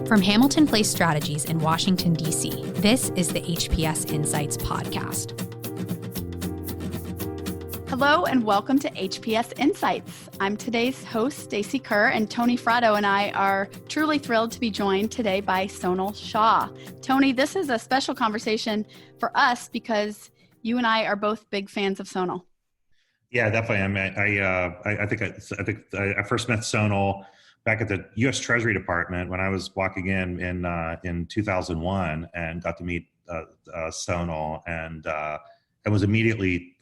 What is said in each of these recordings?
From Hamilton Place Strategies in Washington, D.C., this is the HPS Insights podcast. Hello and welcome to HPS Insights. I'm today's host, Stacy Kerr, and Tony Fratto and I are truly thrilled to be joined today by Sonal Shah. Tony, this is a special conversation for us because you and I are both big fans of Sonal. Yeah, definitely. I think I first met Sonal back at the U.S. Treasury Department when I was walking in 2001 and got to meet Sonal and was immediately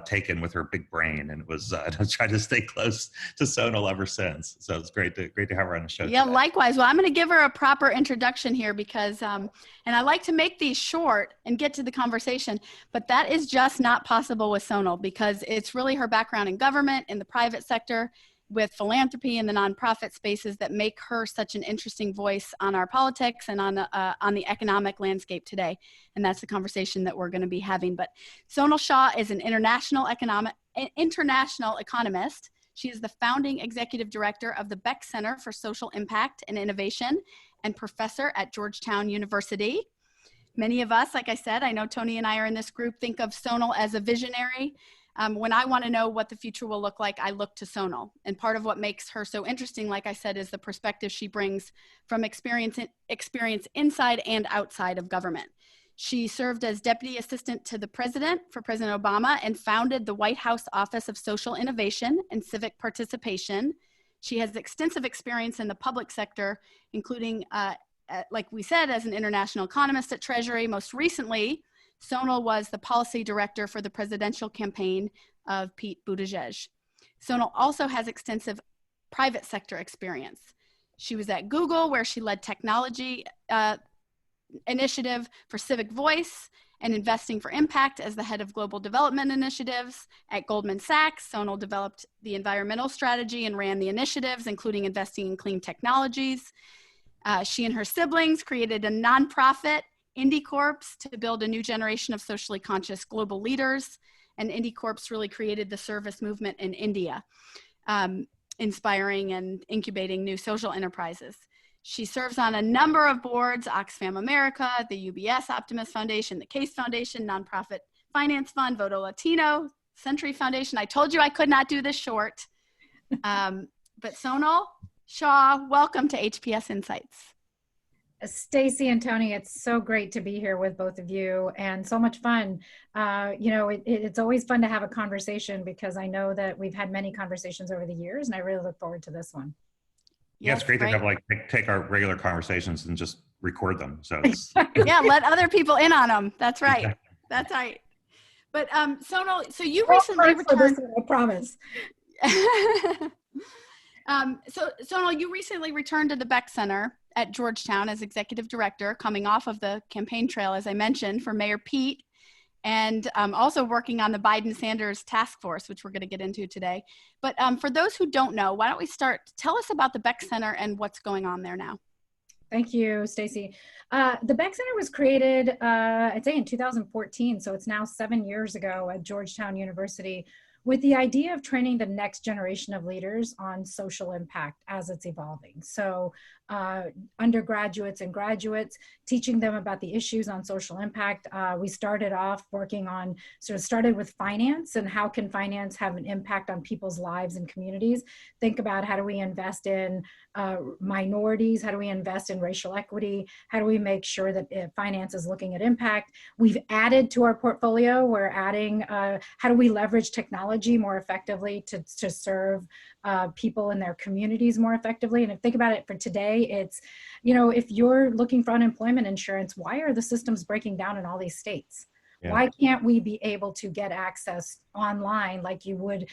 taken with her big brain, and it was I've tried to stay close to Sonal ever since. So it's great to have her on the show. Yeah, today. Likewise. Well, I'm going to give her a proper introduction here because, and I like to make these short and get to the conversation, but that is just not possible with Sonal because it's really her background in government, in the private sector, with philanthropy and the nonprofit spaces that make her such an interesting voice on our politics and on the economic landscape today. And that's the conversation that we're going to be having. But Sonal Shah is an international economist. She is the founding executive director of the Beeck Center for Social Impact and Innovation and professor at Georgetown University. Many of us, like I said, I know Tony and I are in this group, think of Sonal as a visionary. When I want to know what the future will look like, I look to Sonal. And part of what makes her so interesting, like I said, is the perspective she brings from experience inside and outside of government. She served as deputy assistant to the president for President Obama and founded the White House Office of Social Innovation and Civic Participation. She has extensive experience in the public sector, including, like we said, as an international economist at Treasury. Most recently, Sonal was the policy director for the presidential campaign of Pete Buttigieg. Sonal also has extensive private sector experience. She was at Google, where she led technology initiative for civic voice and investing for impact as the head of global development initiatives. At Goldman Sachs, Sonal developed the environmental strategy and ran the initiatives, including investing in clean technologies. She and her siblings created a nonprofit, IndyCorps, to build a new generation of socially conscious global leaders. And IndyCorps really created the service movement in India, inspiring and incubating new social enterprises. She serves on a number of boards: Oxfam America, the UBS Optimist Foundation, the Case Foundation, Nonprofit Finance Fund, Voto Latino, Century Foundation. I told you I could not do this short. But Sonal Shah, welcome to HPS Insights. Stacy and Tony, it's so great to be here with both of you and so much fun. It's always fun to have a conversation because I know that we've had many conversations over the years, and I really look forward to this one. Yeah, it's great to have take our regular conversations and just record them. So yeah, let other people in on them. That's right. Exactly. That's right. But Sonal, so you recently returned. I promise. So Sonal, you recently returned to the Beeck Center at Georgetown as executive director, coming off of the campaign trail, as I mentioned, for Mayor Pete, and also working on the Biden-Sanders Taskforce, which we're going to get into today. But for those who don't know, why don't we start? Tell us about the Beeck Center and what's going on there now. Thank you, Stacy. The Beeck Center was created, I'd say in 2014, so it's now 7 years ago at Georgetown University, with the idea of training the next generation of leaders on social impact as it's evolving. So undergraduates and graduates, teaching them about the issues on social impact. We started off working on, started with finance and how can finance have an impact on people's lives and communities. Think about how do we invest in minorities, how do we invest in racial equity, how do we make sure that finance is looking at impact. We've added to our portfolio, we're adding how do we leverage technology more effectively to serve people in their communities more effectively. And if think about it for today, it's, if you're looking for unemployment insurance, why are the systems breaking down in all these states? Yeah. Why can't we be able to get access online like you would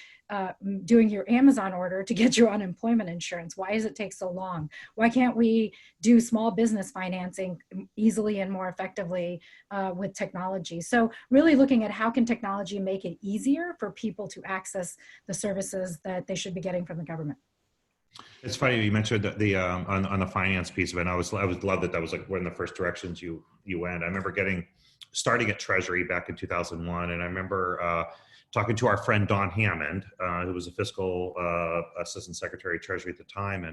doing your Amazon order to get your unemployment insurance? Why does it take so long? Why can't we do small business financing easily and more effectively with technology? So really looking at how can technology make it easier for people to access the services that they should be getting from the government. It's funny you mentioned the on the finance piece of it. And I would love that was like one of the first directions you went. I remember starting at Treasury back in 2001, and I remember talking to our friend Don Hammond, who was a fiscal assistant secretary of Treasury at the time,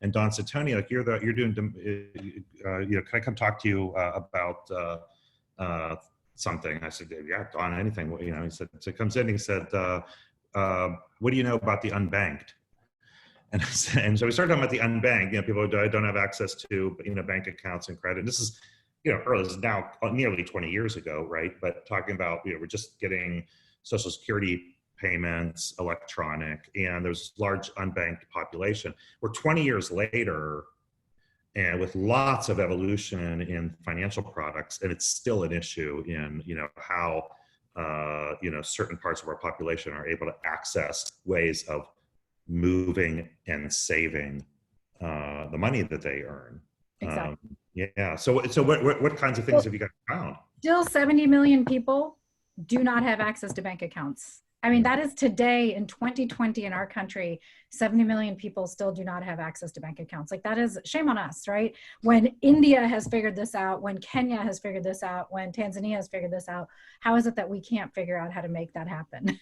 and Don said, Tony, like you're doing, can I come talk to you about something? I said, yeah, Don, anything. He said, so he comes in, he said, what do you know about the unbanked? And so we started talking about the unbanked, people who don't have access to, bank accounts and credit. This is, early, this is now nearly 20 years ago, right? But talking about, we're just getting Social Security payments electronic, and there's large unbanked population. We're 20 years later, and with lots of evolution in financial products, and it's still an issue in, how, certain parts of our population are able to access ways of moving and saving the money that they earn. Exactly. So what kinds of things have you guys found? Still 70 million people do not have access to bank accounts. I mean, that is today in 2020 in our country, 70 million people still do not have access to bank accounts. Like, that is shame on us, right? When India has figured this out, when Kenya has figured this out, when Tanzania has figured this out, how is it that we can't figure out how to make that happen?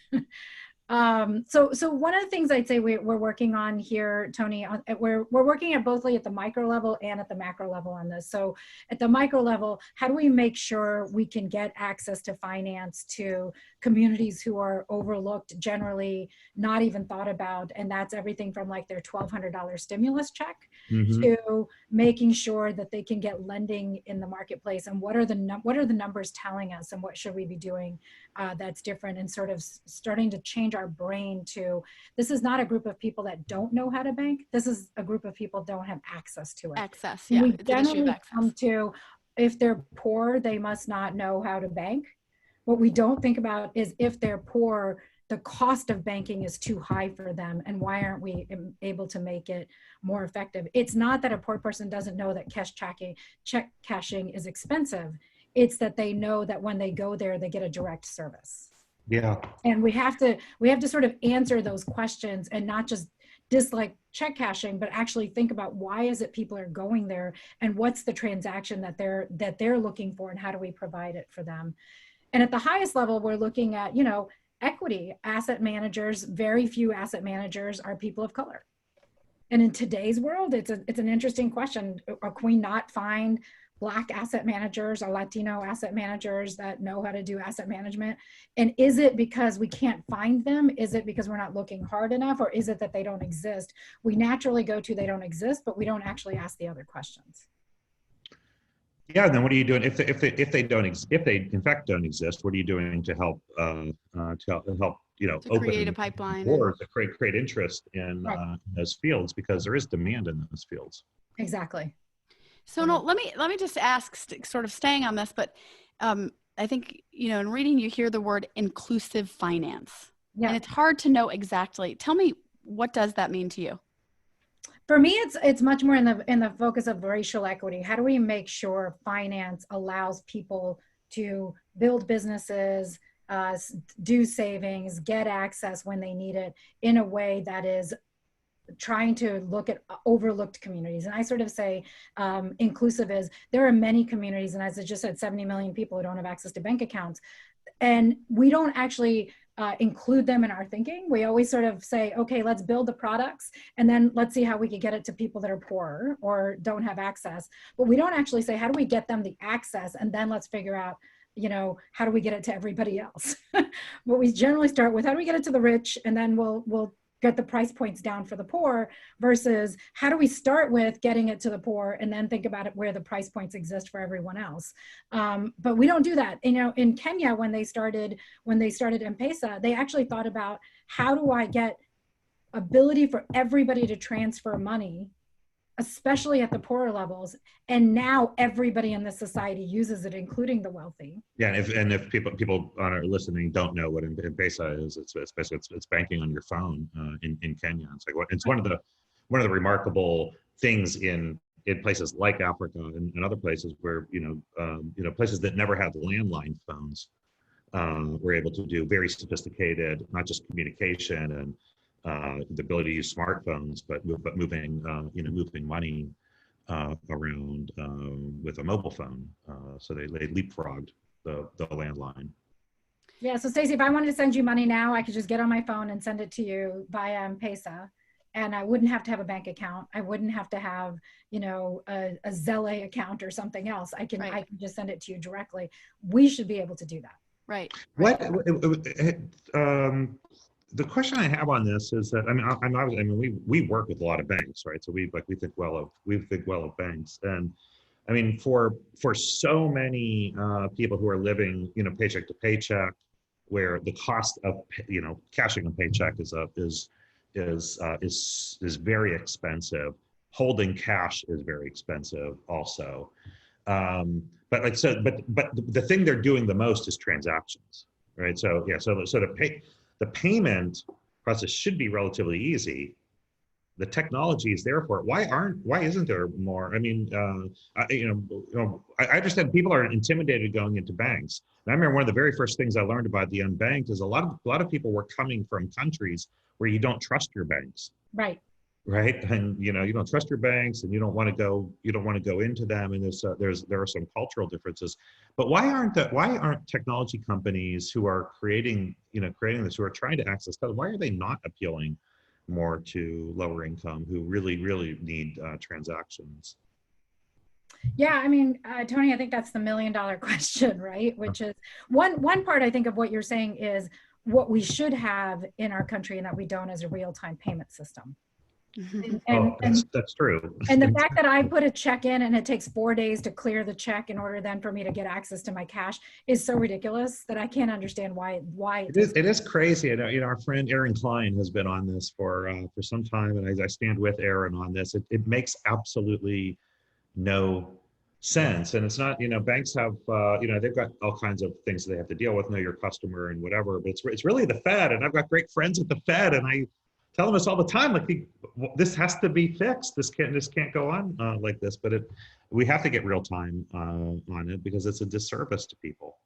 So one of the things I'd say we're working on here, Tony, we're working at both at the micro level and at the macro level on this. So at the micro level, how do we make sure we can get access to finance to communities who are overlooked, generally not even thought about? And that's everything from like their $1,200 stimulus check to making sure that they can get lending in the marketplace. And what are the numbers telling us, and what should we be doing that's different, and sort of starting to change our brain to, this is not a group of people that don't know how to bank. This is a group of people that don't have access to it. Access, yeah. We generally come to, if they're poor, they must not know how to bank. What we don't think about is, if they're poor, the cost of banking is too high for them, and why aren't we able to make it more effective? It's not that a poor person doesn't know that check cashing is expensive. It's that they know that when they go there, they get a direct service. Yeah. And we have to sort of answer those questions, and not just dislike check cashing, but actually think about, why is it people are going there, and what's the transaction that they're looking for, and how do we provide it for them? And at the highest level, we're looking at, equity. Asset managers, very few asset managers are people of color. And in today's world, it's an interesting question. Can we not find Black asset managers or Latino asset managers that know how to do asset management? And is it because we can't find them? Is it because we're not looking hard enough? Or is it that they don't exist? We naturally go to they don't exist, but we don't actually ask the other questions. Yeah, and then what are you doing if they in fact don't exist? What are you doing to help to create a pipeline, or to create interest in those fields, because there is demand in those fields? Exactly. So no, let me just ask, sort of staying on this, but I think, in reading you hear the word inclusive finance, and it's hard to know exactly. Tell me, what does that mean to you? For me, it's much more in the focus of racial equity. How do we make sure finance allows people to build businesses, do savings, get access when they need it, in a way that is trying to look at overlooked communities? And I sort of say inclusive is, there are many communities, and as I just said, 70 million people who don't have access to bank accounts, and we don't actually include them in our thinking. We always sort of say, okay, let's build the products, and then let's see how we can get it to people that are poor or don't have access. But we don't actually say, how do we get them the access, and then let's figure out, how do we get it to everybody else? But we generally start with, how do we get it to the rich, and then we'll get the price points down for the poor, versus how do we start with getting it to the poor and then think about it where the price points exist for everyone else. But we don't do that. In Kenya, when they started M-Pesa, they actually thought about, how do I get ability for everybody to transfer money, especially at the poorer levels, and now everybody in the society uses it, including the wealthy. Yeah, and if people on our listening don't know what M-Pesa is, it's banking on your phone in Kenya. It's one of the remarkable things in places like Africa and other places where places that never had landline phones were able to do very sophisticated, not just communication and the ability to use smartphones, but moving money around with a mobile phone. So they leapfrogged the landline. Yeah. So Stacy, if I wanted to send you money now, I could just get on my phone and send it to you via M-Pesa. And I wouldn't have to have a bank account. I wouldn't have to have, a Zelle account or something else. I can just send it to you directly. We should be able to do that. Right. The question I have on this is that we work with a lot of banks, right? So we think well of banks, and I mean for so many people who are living paycheck to paycheck, where the cost of cashing a paycheck is very expensive. Holding cash is very expensive also. But the thing they're doing the most is transactions, right? So the payment process should be relatively easy. The technology is there for it. Why isn't there more? I mean, I understand people are intimidated going into banks. And I remember one of the very first things I learned about the unbanked is a lot of people were coming from countries where you don't trust your banks. Right. And you don't trust your banks, and you don't want to go into them, and there are some cultural differences. But why aren't technology companies who are creating this, who are trying to access, why are they not appealing more to lower income who really need transactions? Yeah, I mean, Tony, I think that's the $1 million question, right? Which is one part, I think, of what you're saying is what we should have in our country and that we don't, is a real-time payment system. That's true. And the fact that I put a check in and it takes 4 days to clear the check in order then for me to get access to my cash is so ridiculous that I can't understand why it is crazy. And our friend Aaron Klein has been on this for some time, and I stand with Aaron on this. It makes absolutely no sense. And it's not, banks have they've got all kinds of things that they have to deal with, know your customer and whatever, but it's really the Fed. And I've got great friends at the Fed, and I tell them this all the time, like, this has to be fixed. This can't go on like this. But we have to get real time on it, because it's a disservice to people.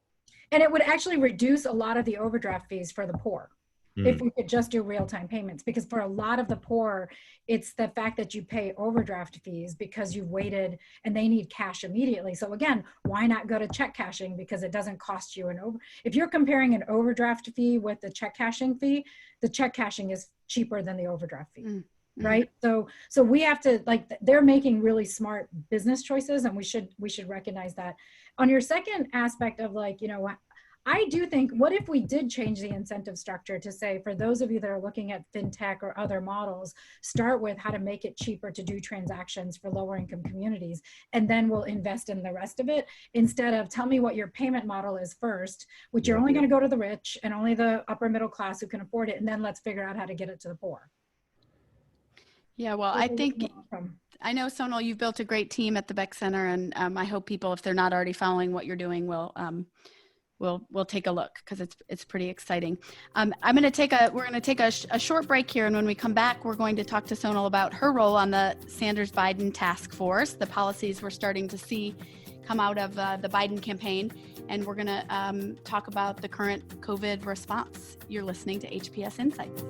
And it would actually reduce a lot of the overdraft fees for the poor if we could just do real-time payments, because for a lot of the poor, it's the fact that you pay overdraft fees because you've waited and they need cash immediately. So again, why not go to check cashing? Because it doesn't cost you if you're comparing an overdraft fee with the check cashing fee, the check cashing is cheaper than the overdraft fee. Right. So we have to, they're making really smart business choices, and we should recognize that. On your second aspect of I do think, what if we did change the incentive structure to say, for those of you that are looking at fintech or other models, start with how to make it cheaper to do transactions for lower income communities, and then we'll invest in the rest of it, instead of tell me what your payment model is first, which you're only going to go to the rich and only the upper middle class who can afford it, and then let's figure out how to get it to the poor. Yeah, well, I know, Sonal, you've built a great team at the Beeck Center, and I hope people, if they're not already following what you're doing, we'll take a look, because it's pretty exciting. We're going to take a short break here, and when we come back, we're going to talk to Sonal about her role on the Sanders-Biden Taskforce, the policies we're starting to see come out of the Biden campaign, and we're going to talk about the current COVID response. You're listening to HPS Insights.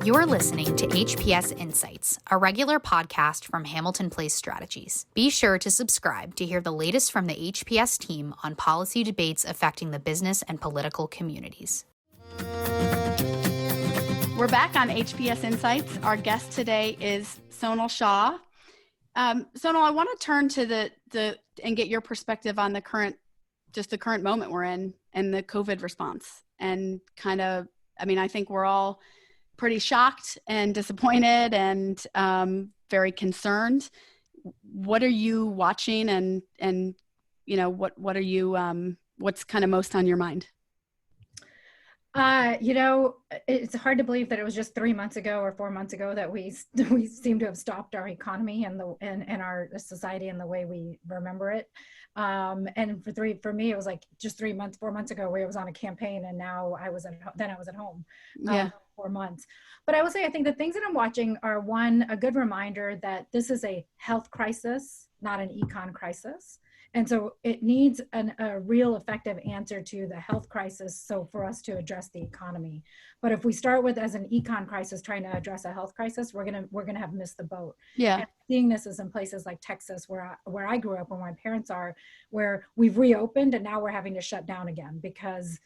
You're listening to HPS Insights, a regular podcast from Hamilton Place Strategies. Be sure to subscribe to hear the latest from the HPS team on policy debates affecting the business and political communities. We're back on HPS Insights. Our guest today is Sonal Shah. Sonal, I want to turn to and get your perspective on the current moment we're in and the COVID response. And I think we're all pretty shocked and disappointed and very concerned. What are you watching, and what are you what's kind of most on your mind? It's hard to believe that it was just 3 months ago or 4 months ago that we seem to have stopped our economy and our society in the way we remember it. And for me, it was like just 4 months ago, where I was on a campaign, and now I was at home. 4 months. But I will say, I think the things that I'm watching are, one, a good reminder that this is a health crisis, not an econ crisis. And so it needs a real effective answer to the health crisis, so for us to address the economy. But if we start with as an econ crisis trying to address a health crisis, we're gonna have missed the boat. Yeah. And seeing this is in places like Texas, where I grew up, where my parents are, where we've reopened and now we're having to shut down again because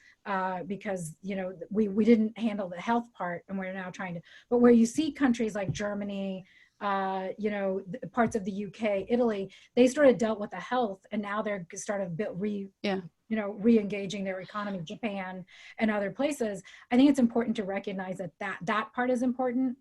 you know, we didn't handle the health part, and we're now trying to. But where you see countries like Germany, you know, parts of the UK, Italy, they sort of dealt with the health, and now they're started re-engaging their economy. Japan and other places. I think it's important to recognize that part is important.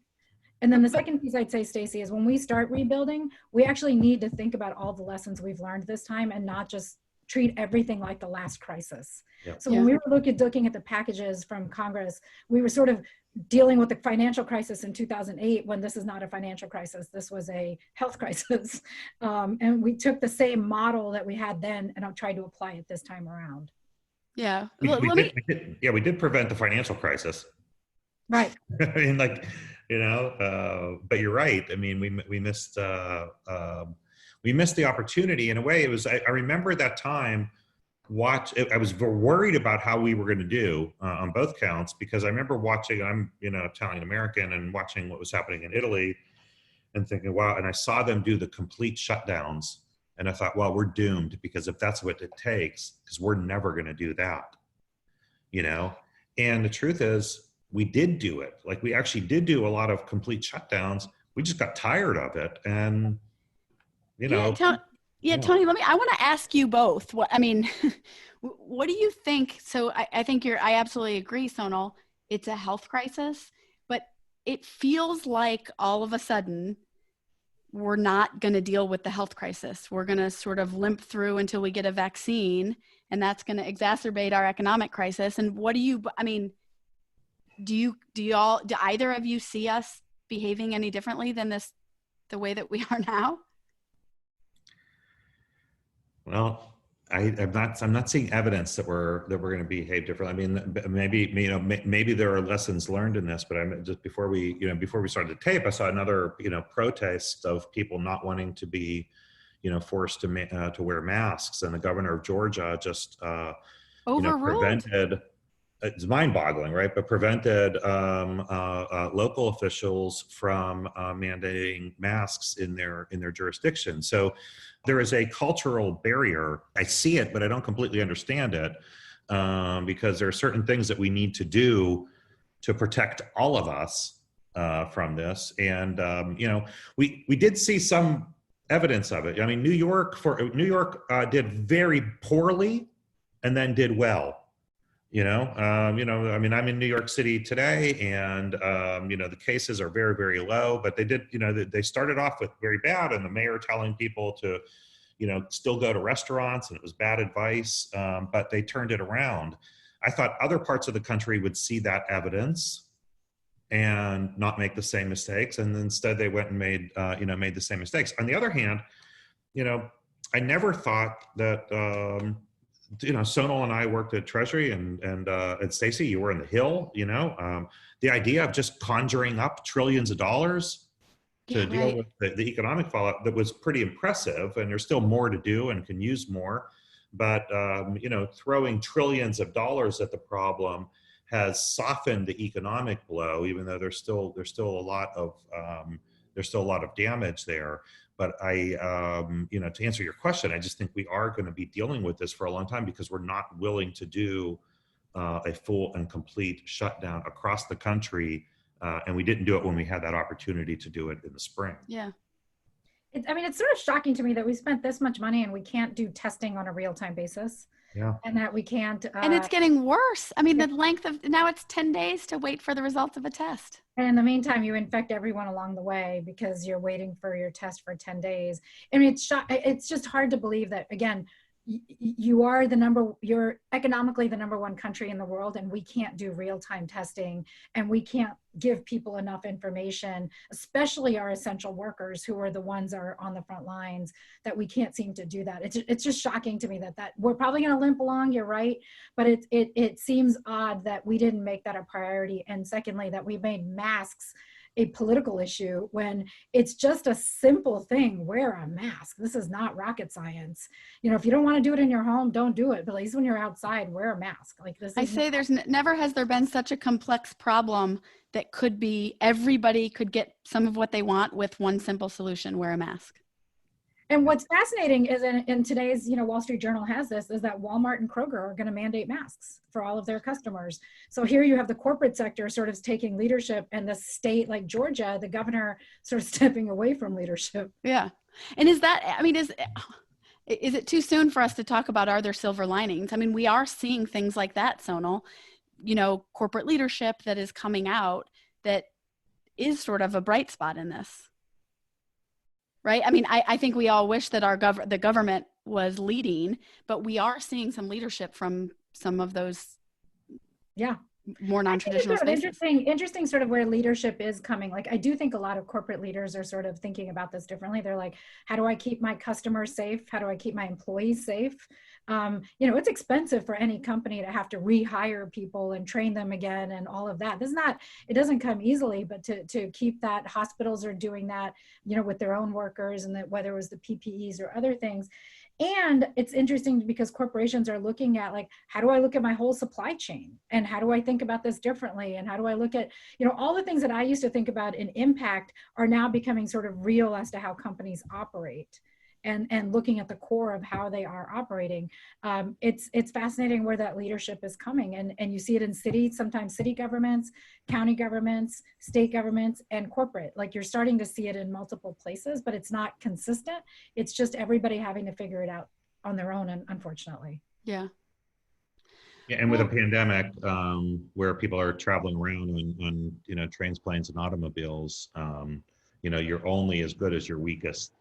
And then the second piece I'd say, Stacy, is when we start rebuilding, we actually need to think about all the lessons we've learned this time and not just treat everything like the last crisis. Yep. So when we were looking at the packages from Congress, we were sort of dealing with the financial crisis in 2008, when this is not a financial crisis, this was a health crisis. And we took the same model that we had then and tried to apply it this time around. Yeah. We did prevent the financial crisis. Right. I mean, like, you know, but you're right. I mean, we missed the opportunity in a way. It was, I remember that time I was worried about how we were going to do on both counts, because I remember watching, I'm, you know, Italian American, and watching what was happening in Italy and thinking, wow. And I saw them do the complete shutdowns, and I thought, well, we're doomed, because if that's what it takes, because we're never going to do that, you know? And the truth is, we did do it. Like, we actually did do a lot of complete shutdowns. We just got tired of it. And, you know. Tony, I want to ask you both. What do you think? So I think I absolutely agree, Sonal. It's a health crisis, but it feels like all of a sudden we're not going to deal with the health crisis. We're going to sort of limp through until we get a vaccine, and that's going to exacerbate our economic crisis. And do either of you see us behaving any differently than the way that we are now? Well, I'm not seeing evidence that we're going to behave differently. I mean, maybe there are lessons learned in this, but just before we started the tape, I saw another, protest of people not wanting to be, forced to wear masks, and the governor of Georgia just prevented. It's mind-boggling, right? But prevented local officials from mandating masks in their jurisdiction. So there is a cultural barrier. I see it, but I don't completely understand it, because there are certain things that we need to do to protect all of us from this. And we did see some evidence of it. I mean, New York did very poorly and then did well. I mean, I'm in New York City today, and, the cases are very, very low, but they did, they started off with very bad, and the mayor telling people to, still go to restaurants, and it was bad advice, but they turned it around. I thought other parts of the country would see that evidence and not make the same mistakes. And instead they went and made the same mistakes. On the other hand, I never thought that, Sonal and I worked at Treasury, and Stacy, you were in the Hill. The idea of just conjuring up trillions of dollars to deal with the economic fallout, that was pretty impressive. And there's still more to do and can use more. But throwing trillions of dollars at the problem has softened the economic blow, even though there's still a lot of damage there. But to answer your question, I just think we are going to be dealing with this for a long time, because we're not willing to do a full and complete shutdown across the country. And we didn't do it when we had that opportunity to do it in the spring. Yeah. It's sort of shocking to me that we spent this much money and we can't do testing on a real-time basis. Yeah. And that we can't. And it's getting worse. I mean, the length of, now it's 10 days to wait for the results of a test. And in the meantime, you infect everyone along the way because you're waiting for your test for 10 days. I mean, it's just hard to believe that, again, you're economically the number one country in the world, and we can't do real-time testing, and we can't give people enough information, especially our essential workers, who are the ones that are on the front lines, that we can't seem to do that. It's just shocking to me that we're probably going to limp along. You're right, but it seems odd that we didn't make that a priority. And secondly, that we made masks a political issue when it's just a simple thing. Wear a mask. This is not rocket science. You know, if you don't want to do it in your home, don't do it. But at least when you're outside, wear a mask. Like this. I say there's never has there been such a complex problem that could be everybody could get some of what they want with one simple solution: wear a mask. And what's fascinating is in today's, you know, Wall Street Journal has this, is that Walmart and Kroger are going to mandate masks for all of their customers. So here you have the corporate sector sort of taking leadership, and the state like Georgia, the governor sort of stepping away from leadership. Yeah. And is that, I mean, is it too soon for us to talk about, are there silver linings? I mean, we are seeing things like that, Sonal, you know, corporate leadership that is coming out that is sort of a bright spot in this. Right. I mean, I think we all wish that the government was leading, but we are seeing some leadership from some of those more non-traditional spaces. Interesting sort of where leadership is coming. Like, I do think a lot of corporate leaders are sort of thinking about this differently. They're like, how do I keep my customers safe? How do I keep my employees safe? You know, it's expensive for any company to have to rehire people and train them again and all of that. It doesn't come easily, but to keep that, hospitals are doing that, you know, with their own workers, and that whether it was the PPEs or other things. And it's interesting because corporations are looking at, like, how do I look at my whole supply chain? And how do I think about this differently? And how do I look at, you know, all the things that I used to think about in impact are now becoming sort of real as to how companies operate. And looking at the core of how they are operating. It's fascinating where that leadership is coming. And you see it in cities, sometimes city governments, county governments, state governments, and corporate. Like, you're starting to see it in multiple places, but it's not consistent. It's just everybody having to figure it out on their own, and unfortunately. Yeah. Yeah, and with a pandemic, where people are traveling around on you know, trains, planes, and automobiles, you know, you're only as good as your weakest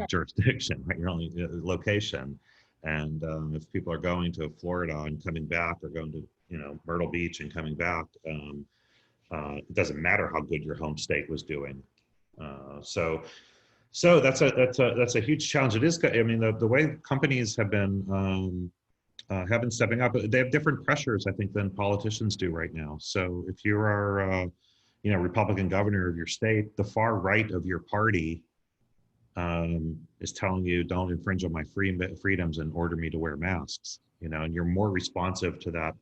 jurisdiction, right? Your only location. And if people are going to Florida and coming back, or going to, you know, Myrtle Beach and coming back, it doesn't matter how good your home state was doing. So that's a huge challenge. It is. I mean, the way companies have been stepping up, they have different pressures, I think, than politicians do right now. So if you are, you know, Republican governor of your state, the far right of your party is telling you, don't infringe on my freedoms and order me to wear masks, you know, and you're more responsive to that,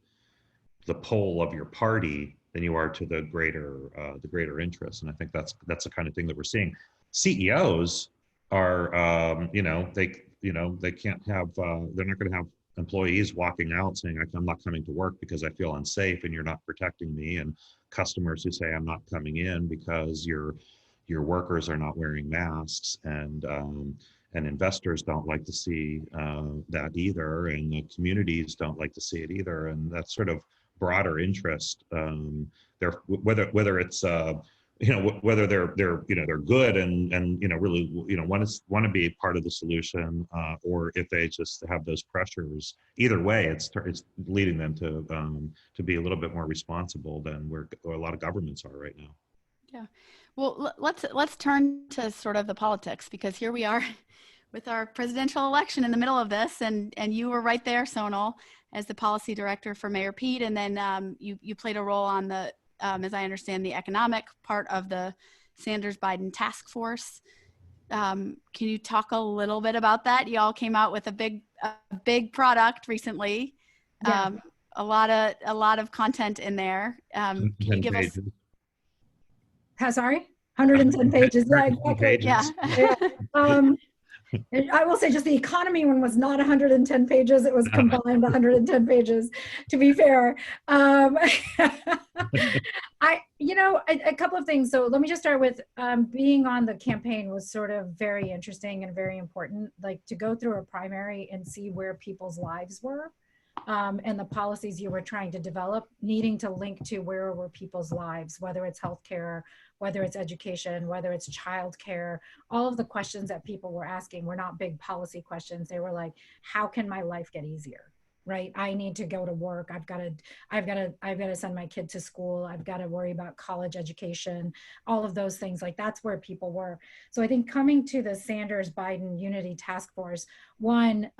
the poll of your party, than you are to the greater interest. And I think that's the kind of thing that we're seeing. CEOs are, you know, they can't have, they're not going to have employees walking out saying, I'm not coming to work because I feel unsafe and you're not protecting me, and customers who say, I'm not coming in because your workers are not wearing masks, and investors don't like to see that either, and the communities don't like to see it either, and that sort of broader interest. Whether it's you know, whether they're you know, they're good and you know, really, you know, want to be part of the solution, or if they just have those pressures. Either way, it's leading them to be a little bit more responsible than where a lot of governments are right now. Yeah. Well, let's turn to sort of the politics, because here we are with our presidential election in the middle of this, and you were right there, Sonal, as the policy director for Mayor Pete, and then you played a role on the, as I understand, the economic part of the Sanders-Biden task force. Can you talk a little bit about that? You all came out with a big product recently. Yeah. A lot of content in there. Can you give us? Sorry, 110 pages. Yeah, exactly. Yeah. I will say, just the economy one was not 110 pages. It was combined 110 pages, to be fair. You know, a couple of things. So let me just start with being on the campaign was sort of very interesting and very important, like to go through a primary and see where people's lives were. And the policies you were trying to develop, needing to link to where were people's lives, whether it's healthcare, whether it's education, whether it's childcare. All of the questions that people were asking were not big policy questions. They were like, how can my life get easier? Right? I need to go to work. I've got to send my kid to school. I've got to worry about college education, all of those things. Like, that's where people were. So I think coming to the Sanders-Biden Unity Taskforce, one,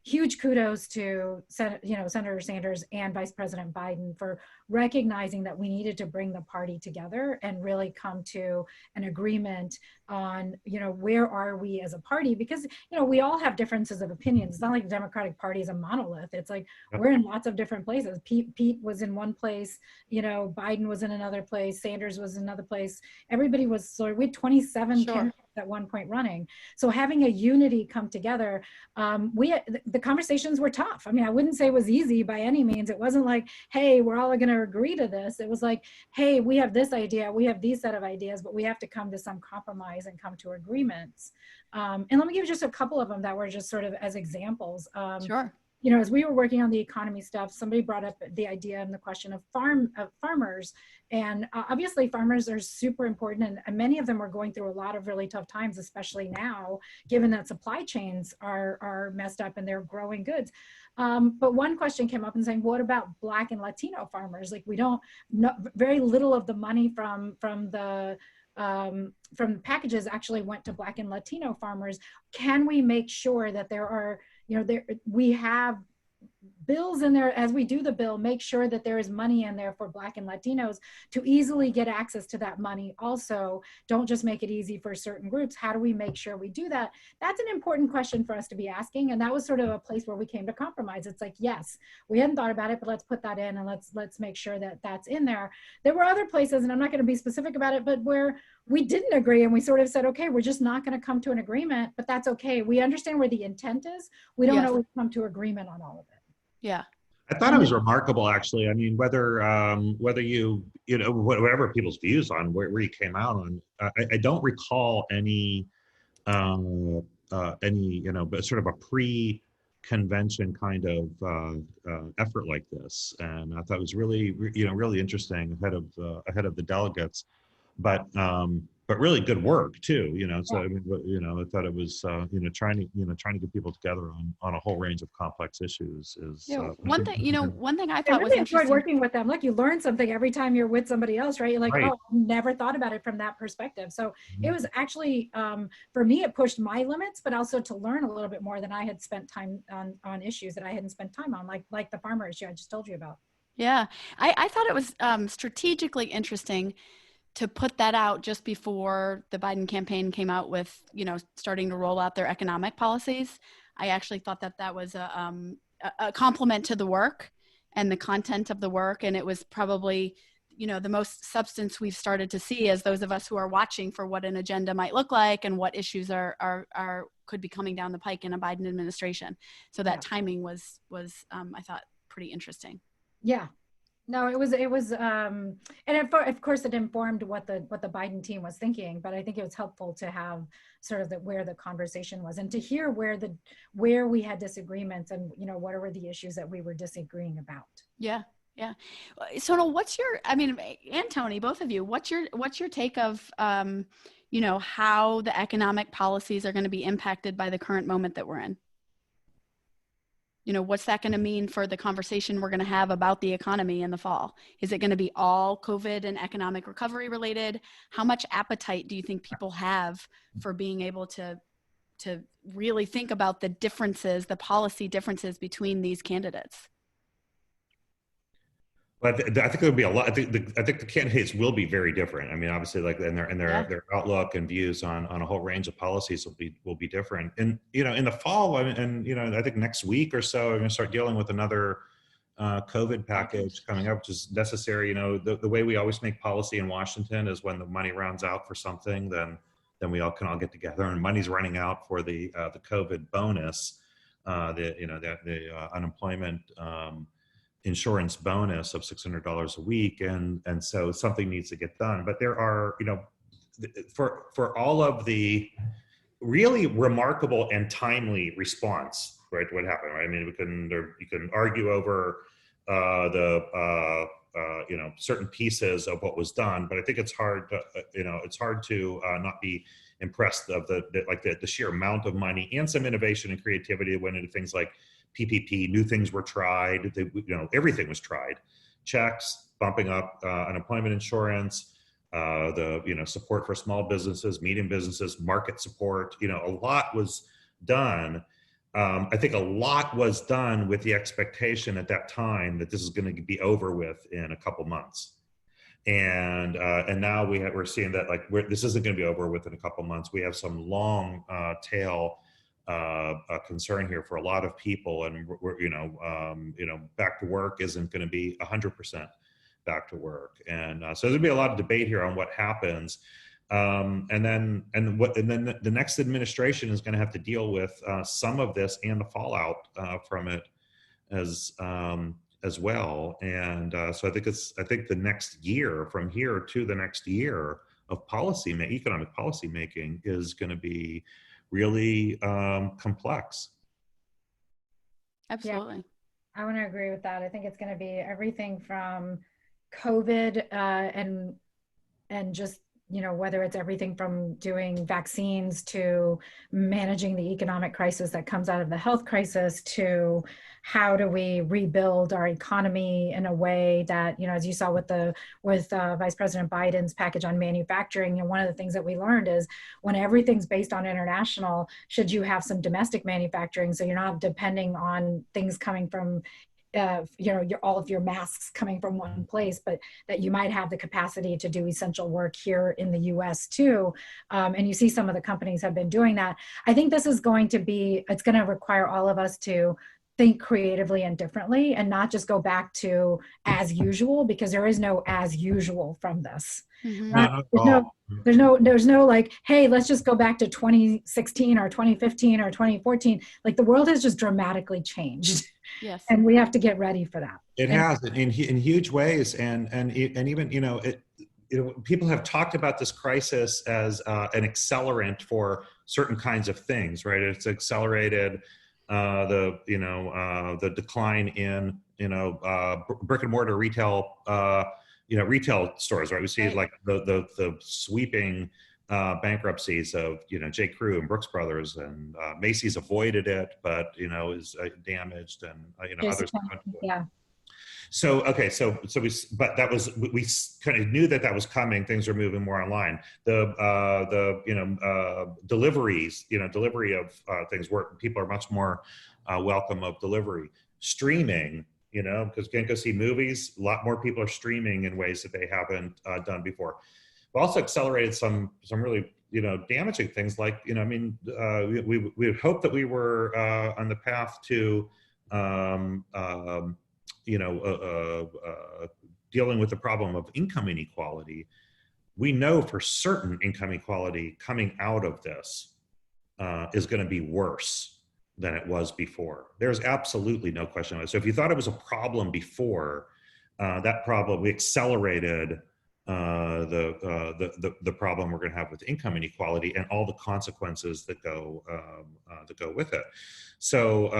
huge kudos to Senator Sanders and Vice President Biden for recognizing that we needed to bring the party together and really come to an agreement on, where are we as a party? Because, we all have differences of opinions. It's not like the Democratic Party is a monolith. It's like, we're in lots of different places. Pete was in one place, Biden was in another place, Sanders was in another place. Everybody was we had 27 candidates at one point running. So having a unity come together, the conversations were tough. I mean, I wouldn't say it was easy by any means. It wasn't like, hey, we're all going to agree to this. It was like, hey, we have this idea, we have these set of ideas, but we have to come to some compromise and come to agreements. And let me give you just a couple of them that were just sort of as examples. Sure. As we were working on the economy stuff, somebody brought up the idea and the question of farmers. And obviously farmers are super important, and many of them are going through a lot of really tough times, especially now, given that supply chains are messed up and they're growing goods. But one question came up and saying, what about Black and Latino farmers? Like, we don't know, very little of the money from the packages actually went to Black and Latino farmers. Can we make sure that there are, we have bills in there as we do the bill, make sure that there is money in there for Black and Latinos to easily get access to that money. Also, don't just make it easy for certain groups. How do we make sure we do that? That's an important question for us to be asking. And that was sort of a place where we came to compromise. It's like, yes, we hadn't thought about it, but let's put that in and let's make sure that that's in there. There were other places, and I'm not going to be specific about it, but where we didn't agree and we sort of said, okay, we're just not going to come to an agreement, but that's okay. We understand where the intent is. We don't always come to agreement on all of it. Yeah. I thought it was remarkable, actually. I mean, whether whatever people's views on where you came out on, I don't recall any sort of a pre-convention kind of effort like this, and I thought it was really interesting ahead of the delegates, but really good work too. So I mean, I thought it was trying to get people together on a whole range of complex issues is one thing I thought was enjoyed working with them. Look, you learn something every time you're with somebody else, right? You're like, oh, never thought about it from that perspective. So it was actually for me, it pushed my limits, but also to learn a little bit more than I had spent time on issues that I hadn't spent time on, like the farmer issue I just told you about. Yeah, I thought it was strategically interesting to put that out just before the Biden campaign came out with, starting to roll out their economic policies. I actually thought that was a compliment to the work and the content of the work. And it was probably, the most substance we've started to see as those of us who are watching for what an agenda might look like and what issues could be coming down the pike in a Biden administration. So that timing was I thought pretty interesting. Yeah. No, it was, and of course it informed what the Biden team was thinking, but I think it was helpful to have sort of where the conversation was and to hear where we had disagreements and, what were the issues that we were disagreeing about. Yeah. Yeah. Sonal, and Tony, both of you, what's your take of, how the economic policies are going to be impacted by the current moment that we're in? What's that going to mean for the conversation we're going to have about the economy in the fall? Is it going to be all COVID and economic recovery related? How much appetite do you think people have for being able to really think about the differences, the policy differences between these candidates? But I think there'll be a lot. I think the candidates will be very different. I mean, obviously, like their outlook and views on a whole range of policies will be different. And in the fall, I think next week or so, we're going to start dealing with another COVID package coming up, which is necessary. The way we always make policy in Washington is when the money runs out for something, then we can all get together, and money's running out for the COVID bonus, the unemployment insurance bonus of $600 a week, and so something needs to get done. But there are, for all of the really remarkable and timely response, right, to what happened, right? I mean, you can argue over certain pieces of what was done, but I think it's hard to not be impressed of the sheer amount of money and some innovation and creativity that went into things like PPP. New things were tried. Everything was tried. Checks, bumping up unemployment insurance, the support for small businesses, medium businesses, market support. A lot was done, I think a lot was done with the expectation at that time that this is going to be over with in a couple months. And now we're seeing that this isn't going to be over with in a couple months. We have some long tail concern here for a lot of people, and we're back to work isn't going to be 100% back to work, and so there'll be a lot of debate here on what happens. And then the next administration is going to have to deal with some of this and the fallout from it as well. And so I think the next year, from here to the next year of economic policy making, is going to be really complex. Absolutely. Yeah, I want to agree with that. I think it's going to be everything from COVID and just, whether it's everything from doing vaccines to managing the economic crisis that comes out of the health crisis, to how do we rebuild our economy in a way that, as you saw with Vice President Biden's package on manufacturing, one of the things that we learned is when everything's based on international, should you have some domestic manufacturing so you're not depending on things coming from all of your masks coming from one place, but that you might have the capacity to do essential work here in the US too. And you see some of the companies have been doing that. I think this is it's going to require all of us to think creatively and differently, and not just go back to as usual, because there is no as usual from this. Mm-hmm. There's no like, hey, let's just go back to 2016 or 2015 or 2014. Like, the world has just dramatically changed. Yes. And we have to get ready for that. It has in huge ways. And even, people have talked about this crisis as an accelerant for certain kinds of things, right? It's accelerated the decline in, brick and mortar retail, retail stores, right? We see like the sweeping bankruptcies of, J. Crew and Brooks Brothers, and Macy's avoided it, but, is damaged, and, others. Yeah. So, okay. We kind of knew that was coming. Things are moving more online. Deliveries, delivery of things, where people are much more welcome of delivery. Streaming, because you can't go see movies. A lot more people are streaming in ways that they haven't done before. We also accelerated some really, damaging things like, we had hoped that we were on the path to, dealing with the problem of income inequality. We know for certain income inequality coming out of this is going to be worse than it was before. There's absolutely no question about it. So if you thought it was a problem before, that problem, we accelerated the problem we're going to have with income inequality and all the consequences that go with it. So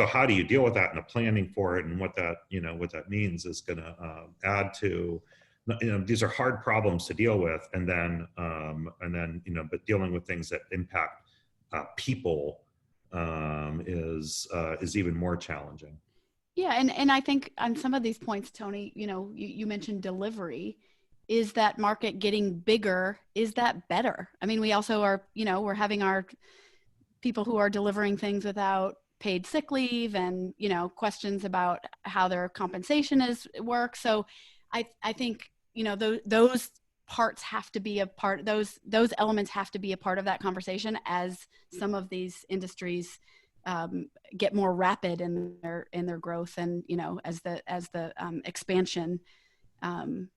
how do you deal with that, and the planning for it, and what that means is going to add to, these are hard problems to deal with, and then but dealing with things that impact people is even more challenging. Yeah, and I think on some of these points, Tony, you mentioned delivery. Is that market getting bigger? Is that better? I mean, we also are, we're having our people who are delivering things without paid sick leave, and, questions about how their compensation works. So I think, those parts have to be a part, those elements have to be a part of that conversation as some of these industries get more rapid in their growth, and, as the expansion happens.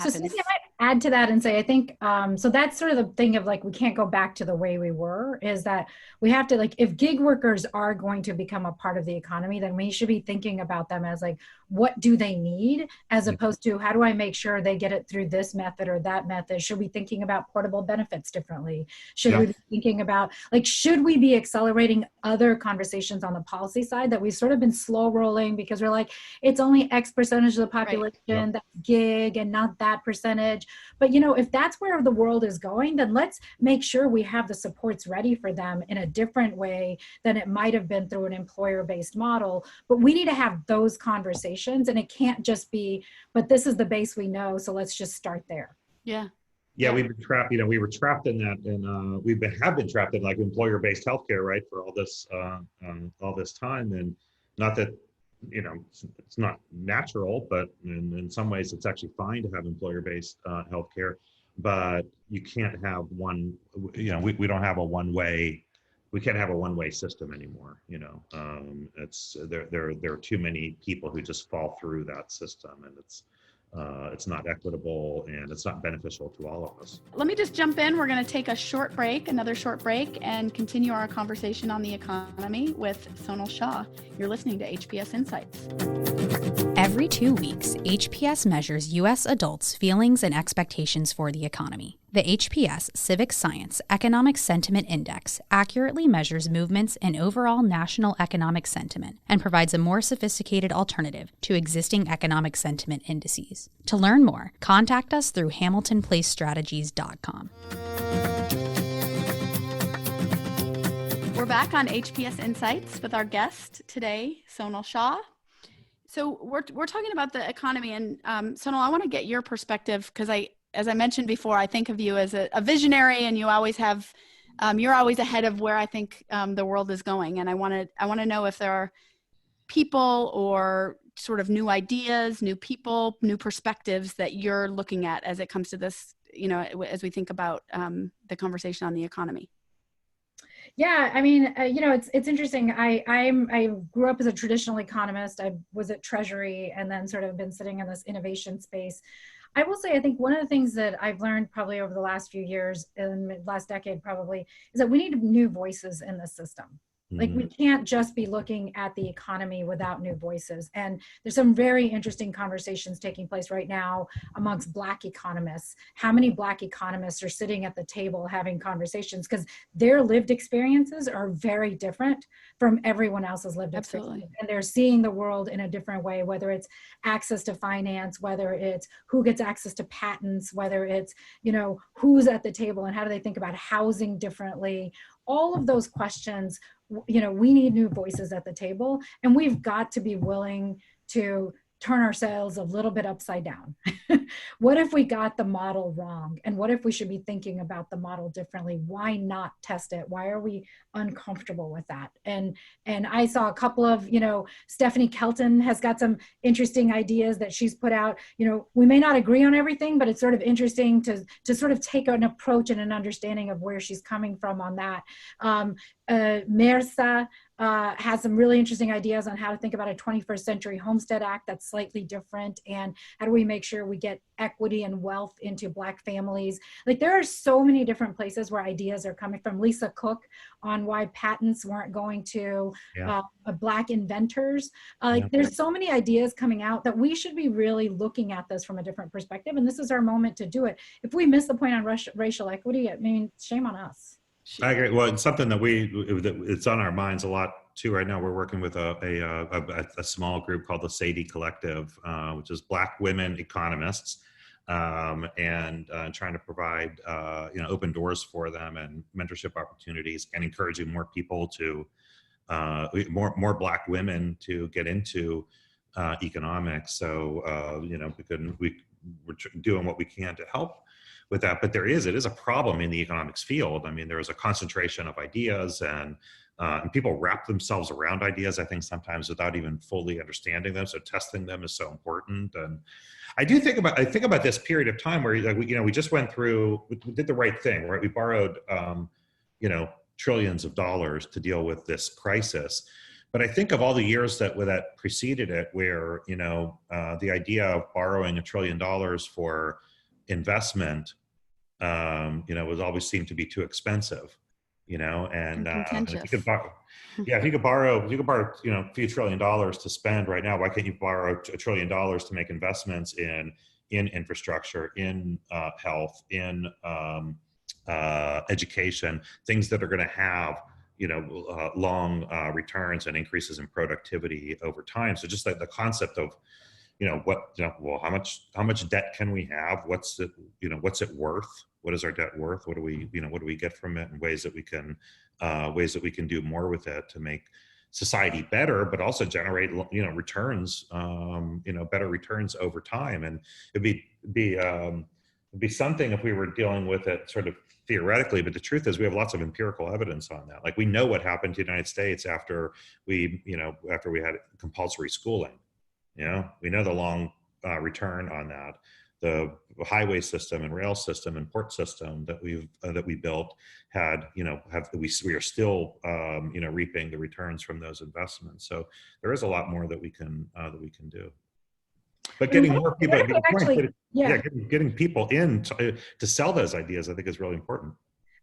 So Stacy, I might add to that and say, I think, so that's sort of the thing of like, we can't go back to the way we were, is that we have to, like, if gig workers are going to become a part of the economy, then we should be thinking about them as like, what do they need, as opposed to how do I make sure they get it through this method or that method? Should we be thinking about portable benefits differently? Should we be thinking about, like, should we be accelerating other conversations on the policy side that we've sort of been slow rolling because we're like, it's only X percentage of the population that's gig and not that percentage. But, if that's where the world is going, then let's make sure we have the supports ready for them in a different way than it might have been through an employer-based model. But we need to have those conversations, and it can't just be, but this is the base we know, so let's just start there. Yeah. Yeah, we've been trapped. We were trapped in that, and have been trapped in like employer-based healthcare, right, for all this time. And not that it's not natural, but in some ways, it's actually fine to have employer-based healthcare. But you can't have one. We don't have a one-way. We can't have a one-way system anymore. It's there are too many people who just fall through that system, and it's not equitable, and it's not beneficial to all of us. Let me just jump in. We're going to take another short break, and continue our conversation on the economy with Sonal Shah. You're listening to HPS Insights. Every 2 weeks, HPS measures U.S. adults' feelings and expectations for the economy. The HPS Civic Science Economic Sentiment Index accurately measures movements in overall national economic sentiment and provides a more sophisticated alternative to existing economic sentiment indices. To learn more, contact us through hamiltonplacestrategies.com. We're back on HPS Insights with our guest today, Sonal Shah. So we're talking about the economy, and Sonal, I want to get your perspective, because as I mentioned before, I think of you as a visionary, and you always have, you're always ahead of where I think the world is going. And I want to know if there are people or sort of new ideas, new people, new perspectives that you're looking at as it comes to this, as we think about the conversation on the economy. Yeah, I mean, it's interesting. I grew up as a traditional economist. I was at Treasury, and then sort of been sitting in this innovation space. I will say, I think one of the things that I've learned probably over the last few years, in the last decade probably, is that we need new voices in the system. Like, we can't just be looking at the economy without new voices. And there's some very interesting conversations taking place right now amongst Black economists. How many Black economists are sitting at the table having conversations? Because their lived experiences are very different from everyone else's lived experience. And they're seeing the world in a different way, whether it's access to finance, whether it's who gets access to patents, whether it's, who's at the table and how do they think about housing differently. All of those questions, we need new voices at the table, and we've got to be willing to turn ourselves a little bit upside down. What if we got the model wrong? And what if we should be thinking about the model differently? Why not test it? Why are we uncomfortable with that? And I saw a couple of, Stephanie Kelton has got some interesting ideas that she's put out. We may not agree on everything, but it's sort of interesting to sort of take an approach and an understanding of where she's coming from on that. Mirza has some really interesting ideas on how to think about a 21st century Homestead Act that's slightly different, and how do we make sure we get equity and wealth into Black families. Like, there are so many different places where ideas are coming from. Lisa Cook on why patents weren't going to Black inventors. There's so many ideas coming out that we should be really looking at this from a different perspective, and this is our moment to do it. If we miss the point on racial equity, I mean, shame on us. I agree. Well, it's something that it's on our minds a lot too right now. We're working with a small group called the Sadie Collective, which is Black women economists, and trying to provide open doors for them and mentorship opportunities, and encouraging more people to more Black women to get into economics. So we're doing what we can to help with that, but it is a problem in the economics field. I mean, there is a concentration of ideas, and people wrap themselves around ideas, I think, sometimes without even fully understanding them. So testing them is so important. And I think about this period of time where we just went through, we did the right thing, right? We borrowed trillions of dollars to deal with this crisis. But I think of all the years that preceded it, where the idea of borrowing $1 trillion for investment, was always seemed to be too expensive, and if you could borrow, a few $1 trillion to spend right now, why can't you borrow $1 trillion to make investments in infrastructure, in health, in education, things that are going to have long returns and increases in productivity over time. So just like the concept of how much debt can we have? What's it worth? What is our debt worth? What do we get from it? And ways that we can do more with it to make society better, but also generate returns, better returns over time. And it'd be It'd be something if we were dealing with it sort of theoretically, but the truth is we have lots of empirical evidence on that. Like we know what happened to the United States after we had compulsory schooling. We know the long return on that. The highway system and rail system and port system that we built we are still reaping the returns from those investments. So there is a lot more that we can do. But getting more people, getting people in to sell those ideas, I think is really important.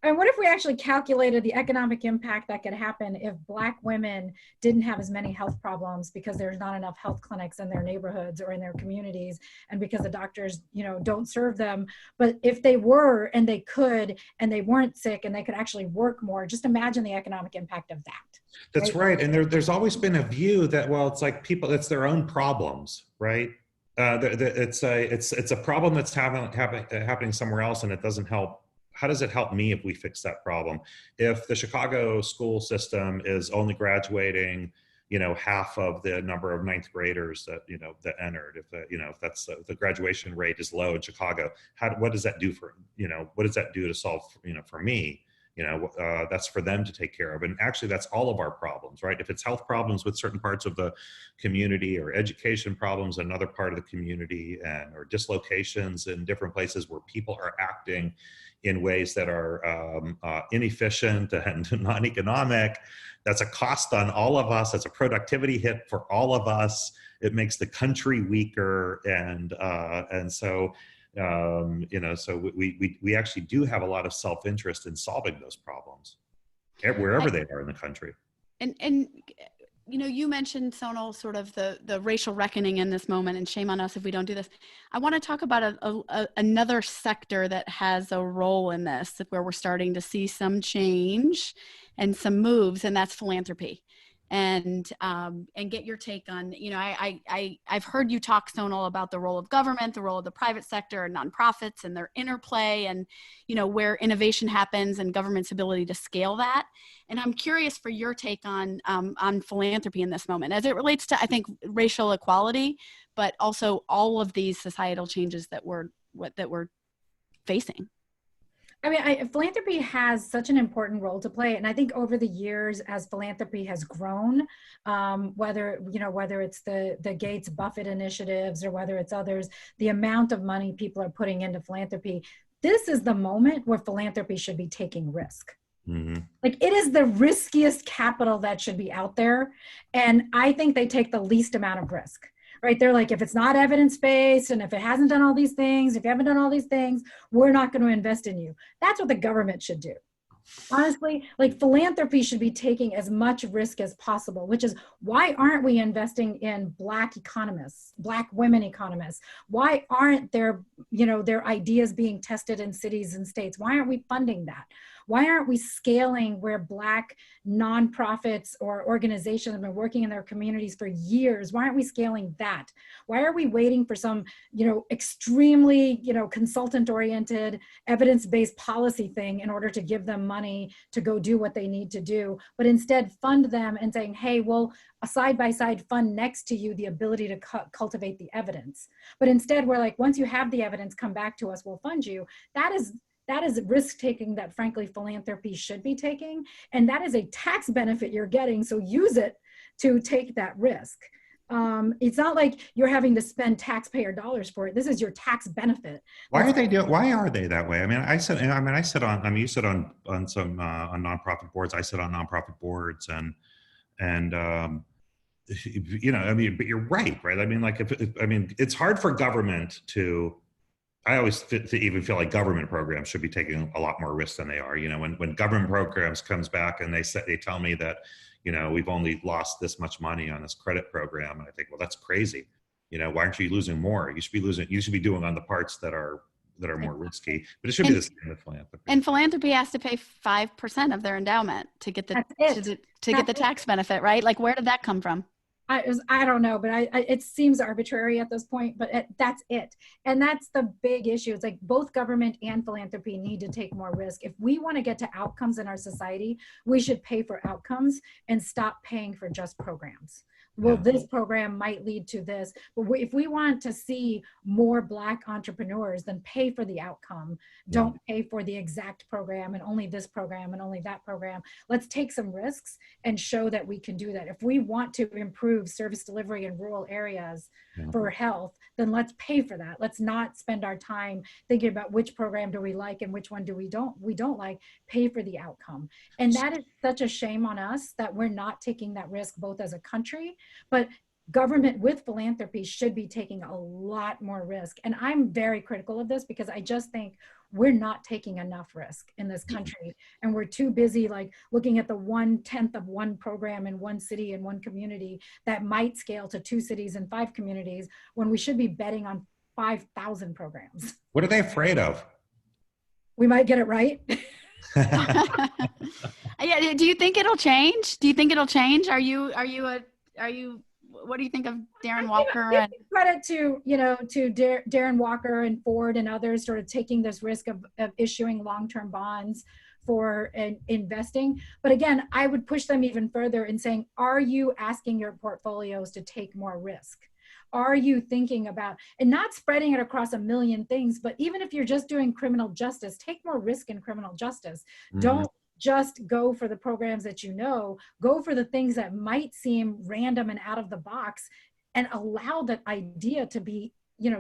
And what if we actually calculated the economic impact that could happen if Black women didn't have as many health problems because there's not enough health clinics in their neighborhoods or in their communities, and because the doctors, don't serve them. But if they were, and they could, and they weren't sick, and they could actually work more, just imagine the economic impact of that. That's right. And there's always been a view that, well, it's like it's their own problems, right? It's a problem that's happening somewhere else, and it doesn't help. How does it help me if we fix that problem? If the Chicago school system is only graduating, half of the number of ninth graders that entered, if the graduation rate is low in Chicago, what does that do what does that do to solve, for me? That's for them to take care of. And actually that's all of our problems, right? If it's health problems with certain parts of the community, or education problems in another part of the community, or dislocations in different places where people are acting in ways that are inefficient and non-economic, that's a cost on all of us. That's a productivity hit for all of us. It makes the country weaker. And so, so we actually do have a lot of self-interest in solving those problems wherever they are in the country. And you mentioned, Sonal, sort of the racial reckoning in this moment, and shame on us if we don't do this. I want to talk about another sector that has a role in this, where we're starting to see some change and some moves, and that's philanthropy. And get your take on, I've heard you talk, Sonal, about the role of government, the role of the private sector and nonprofits and their interplay, and, where innovation happens and government's ability to scale that. And I'm curious for your take on philanthropy in this moment, as it relates to, I think, racial equality, but also all of these societal changes that we're facing. Philanthropy has such an important role to play. And I think over the years, as philanthropy has grown, whether it's the Gates Buffett initiatives or whether it's others, the amount of money people are putting into philanthropy, this is the moment where philanthropy should be taking risk. Mm-hmm. Like, it is the riskiest capital that should be out there. And I think they take the least amount of risk. Right? They're like, if it's not evidence-based, and if it hasn't done all these things, if you haven't done all these things, we're not going to invest in you. That's what the government should do. Honestly, like, philanthropy should be taking as much risk as possible, which is why aren't we investing in Black economists, Black women economists? Why aren't their ideas being tested in cities and states? Why aren't we funding that? Why aren't we scaling where Black nonprofits or organizations have been working in their communities for years? Why aren't we scaling that? Why are we waiting for some, extremely, consultant-oriented, evidence-based policy thing in order to give them money to go do what they need to do, but instead fund them and saying, hey, well, a side-by-side fund next to you the ability to cultivate the evidence. But instead, we're like, once you have the evidence, come back to us, we'll fund you. That is risk-taking that, frankly, philanthropy should be taking. And that is a tax benefit you're getting, so use it to take that risk. It's not like you're having to spend taxpayer dollars for it. This is your tax benefit. Why are they that way? You sit on some nonprofit boards. I sit on nonprofit boards, and but you're right? It's hard for government to. I always even feel like government programs should be taking a lot more risk than they are. When government programs comes back and they tell me that, we've only lost this much money on this credit program, and I think, well, that's crazy. Why aren't you losing more? You should be doing on the parts that are more risky. But it should be the same with philanthropy. And philanthropy has to pay 5% of their endowment to get the get the tax benefit, right? Like, where did that come from? I don't know, but it seems arbitrary at this point, but that's it. And that's the big issue. It's like both government and philanthropy need to take more risk. If we want to get to outcomes in our society, we should pay for outcomes and stop paying for just programs. Well, this program might lead to this. But if we want to see more Black entrepreneurs, then pay for the outcome. Don't pay for the exact program and only this program and only that program. Let's take some risks and show that we can do that. If we want to improve service delivery in rural areas for health, then let's pay for that. Let's not spend our time thinking about which program do we like and which one we don't like. Pay for the outcome. And that is such a shame on us that we're not taking that risk, both as a country, but government with philanthropy should be taking a lot more risk. And I'm very critical of this because I just think we're not taking enough risk in this country. And we're too busy like looking at the 1/10 of one program in one city and one community that might scale to 2 cities and 5 communities when we should be betting on 5,000 programs. What are they afraid of? We might get it right. Yeah. Do you think it'll change? Do you think it'll change? What do you think of Darren Walker? And credit to Darren Walker and Ford and others sort of taking this risk of issuing long-term bonds for investing. But again, I would push them even further in saying, are you asking your portfolios to take more risk? Are you thinking about, and not spreading it across a million things, but even if you're just doing criminal justice, take more risk in criminal justice. Don't just go for the programs that go for the things that might seem random and out of the box, and allow that idea to be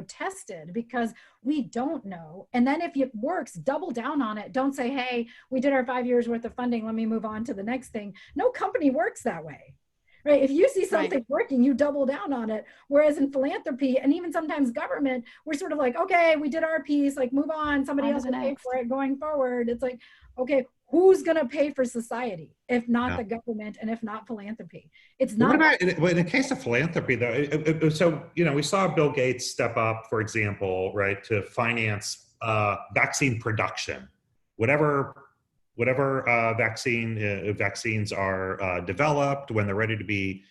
tested, because we don't know. And then if it works, double down on it. Don't say, hey, we did our 5 years worth of funding, let me move on to the next thing. No company works that way. Right? If you see something working, you double down on it. Whereas in philanthropy and even sometimes government, we're sort of like, okay, we did our piece, like move on, somebody else will pay for it going forward. It's like, okay, who's going to pay for society if not the government and if not philanthropy? It's not. In the case of philanthropy, though, so we saw Bill Gates step up, for example, right, to finance vaccine production, whatever vaccines are developed, when they're ready to be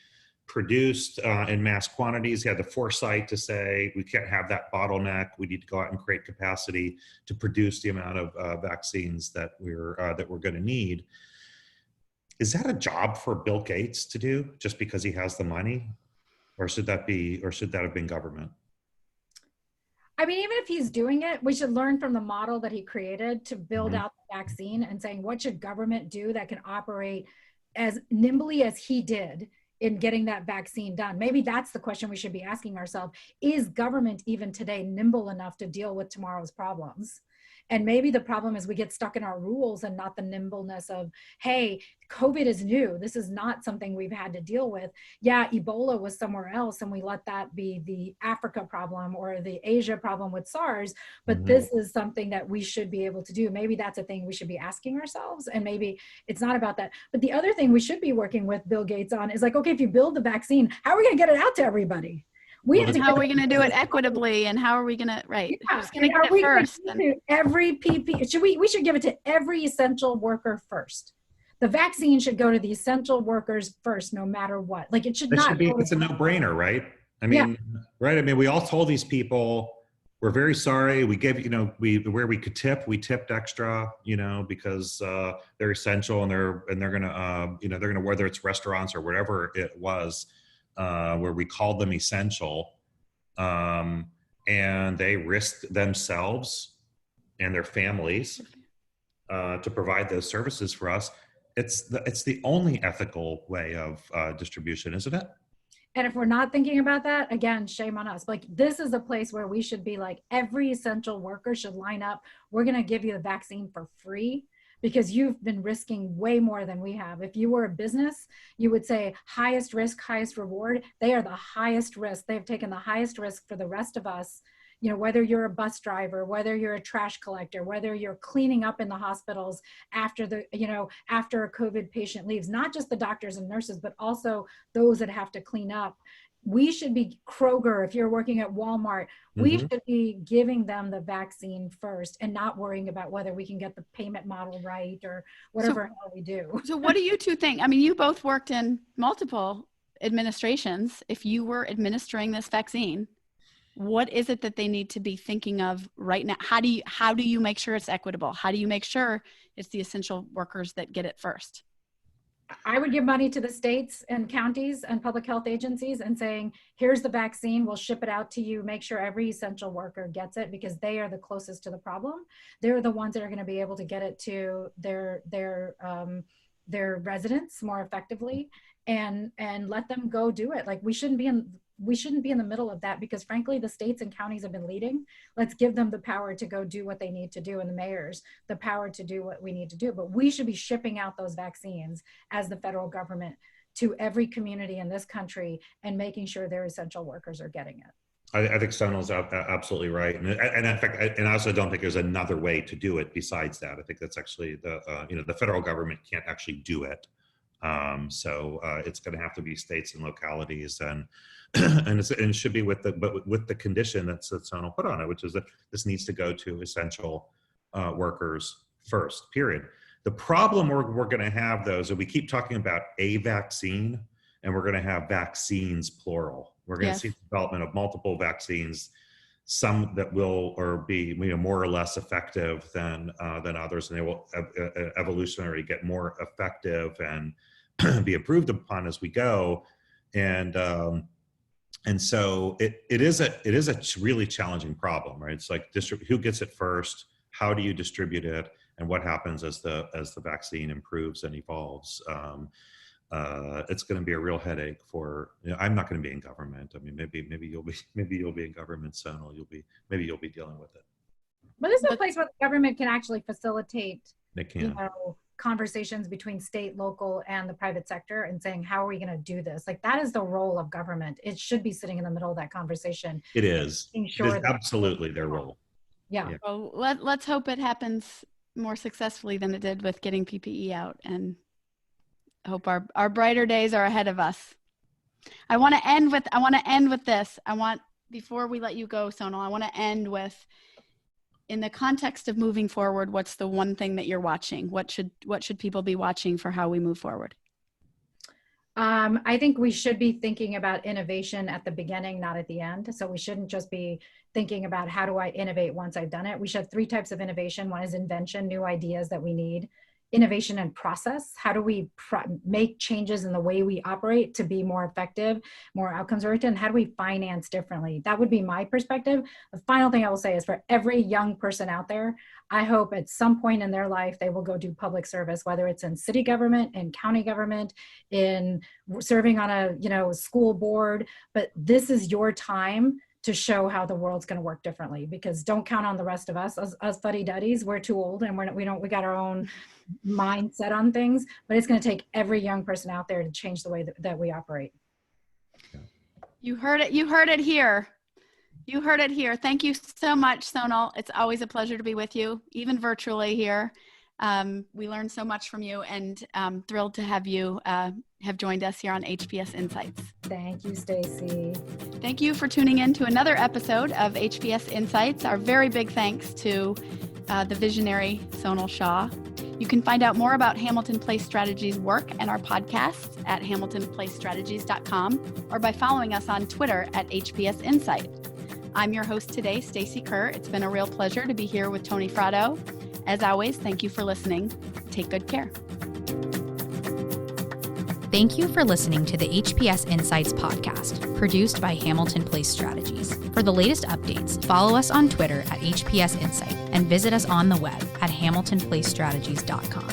produced in mass quantities. He had the foresight to say, we can't have that bottleneck. We need to go out and create capacity to produce the amount of vaccines that we're going to need. Is that a job for Bill Gates to do just because he has the money, or should that have been government? I mean, even if he's doing it, we should learn from the model that he created to build out the vaccine, and saying, what should government do that can operate as nimbly as he did in getting that vaccine done? Maybe that's the question we should be asking ourselves. Is government even today nimble enough to deal with tomorrow's problems? And maybe the problem is we get stuck in our rules and not the nimbleness of, hey, COVID is new. This is not something we've had to deal with. Yeah, Ebola was somewhere else, and we let that be the Africa problem or the Asia problem with SARS. But this is something that we should be able to do. Maybe that's a thing we should be asking ourselves. And maybe it's not about that. But the other thing we should be working with Bill Gates on is like, okay, if you build the vaccine, how are we going to get it out to everybody? How are we going to do it equitably, and how are we going to, who's going to get it first? Every PP, we should give it to every essential worker first. The vaccine should go to the essential workers first, no matter what. Like, it should not. It's a no-brainer, right? I mean, right? I mean, we all told these people, we're very sorry. We gave, where we could tip, we tipped extra, because they're essential, and they're gonna, whether it's restaurants or whatever it was, where we called them essential, and they risked themselves and their families to provide those services for us. It's the only ethical way of distribution, isn't it? And if we're not thinking about that, again, shame on us. Like, this is a place where we should be like, every essential worker should line up. We're going to give you the vaccine for free, because you've been risking way more than we have. If you were a business, you would say highest risk, highest reward. They are the highest risk. They've taken the highest risk for the rest of us. Whether you're a bus driver, whether you're a trash collector, whether you're cleaning up in the hospitals after after a COVID patient leaves, not just the doctors and nurses, but also those that have to clean up. We should be Kroger. If you're working at Walmart, we should be giving them the vaccine first, and not worrying about whether we can get the payment model right or whatever hell we do. So what do you two think? I mean, you both worked in multiple administrations. If you were administering this vaccine, what is it that they need to be thinking of right now? How do you make sure it's equitable? How do you make sure it's the essential workers that get it first? I would give money to the states and counties and public health agencies and saying, here's the vaccine, we'll ship it out to you, make sure every essential worker gets it, because they are the closest to the problem. They're the ones that are going to be able to get it to their residents more effectively, and let them go do it. Like, we shouldn't be in the middle of that, because frankly, the states and counties have been leading. Let's give them the power to go do what they need to do, and the mayors the power to do what we need to do. But we should be shipping out those vaccines as the federal government to every community in this country and making sure their essential workers are getting it. I think Sonal's absolutely right, and in fact, I also don't think there's another way to do it besides that. I think that's actually the federal government can't actually do it. So it's going to have to be states and localities, and it should be with the condition that Sonal put on it, which is that this needs to go to essential workers first, period. The problem we're going to have, though, is that we keep talking about a vaccine, and we're going to have vaccines plural. We're going to see development of multiple vaccines, some that will be more or less effective than others, and they will evolutionarily get more effective and be approved upon as we go. And so it is a really challenging problem, right? It's like who gets it first, how do you distribute it, and what happens as the vaccine improves and evolves. It's going to be a real headache for. I'm not going to be in government. I mean, maybe you'll be in government, Sonal. Maybe you'll be dealing with it. But this is a place where the government can actually facilitate. It can. Conversations between state, local, and the private sector, and saying, how are we going to do this? Like, that is the role of government. It should be sitting in the middle of that conversation. It is. Sure, it is absolutely their role. Yeah. Well, let's hope it happens more successfully than it did with getting PPE out, and hope our brighter days are ahead of us. I want to end with this. Before we let you go, Sonal, I want to end with, in the context of moving forward, what's the one thing that you're watching? What should people be watching for how we move forward? I think we should be thinking about innovation at the beginning, not at the end. So we shouldn't just be thinking about, how do I innovate once I've done it? We should have 3 types of innovation. One is invention, new ideas that we need. Innovation and process. How do we make changes in the way we operate to be more effective, more outcomes oriented? And how do we finance differently? That would be my perspective. The final thing I will say is, for every young person out there, I hope at some point in their life they will go do public service, whether it's in city government, in county government, in serving on a school board. But this is your time to show how the world's going to work differently, because don't count on the rest of us fuddy-duddies. We're too old, and we got our own mindset on things, but it's going to take every young person out there to change the way that we operate. You heard it here. You heard it here. Thank you so much, Sonal. It's always a pleasure to be with you, even virtually here. We learned so much from you, and I'm thrilled to have you have joined us here on HPS Insights. Thank you, Stacy. Thank you for tuning in to another episode of HPS Insights. Our very big thanks to the visionary Sonal Shah. You can find out more about Hamilton Place Strategies' work and our podcasts at hamiltonplacestrategies.com, or by following us on Twitter at HPS Insight. I'm your host today, Stacy Kerr. It's been a real pleasure to be here with Tony Fratto. As always, thank you for listening. Take good care. Thank you for listening to the HPS Insights podcast, produced by Hamilton Place Strategies. For the latest updates, follow us on Twitter at HPS Insight and visit us on the web at hamiltonplacestrategies.com.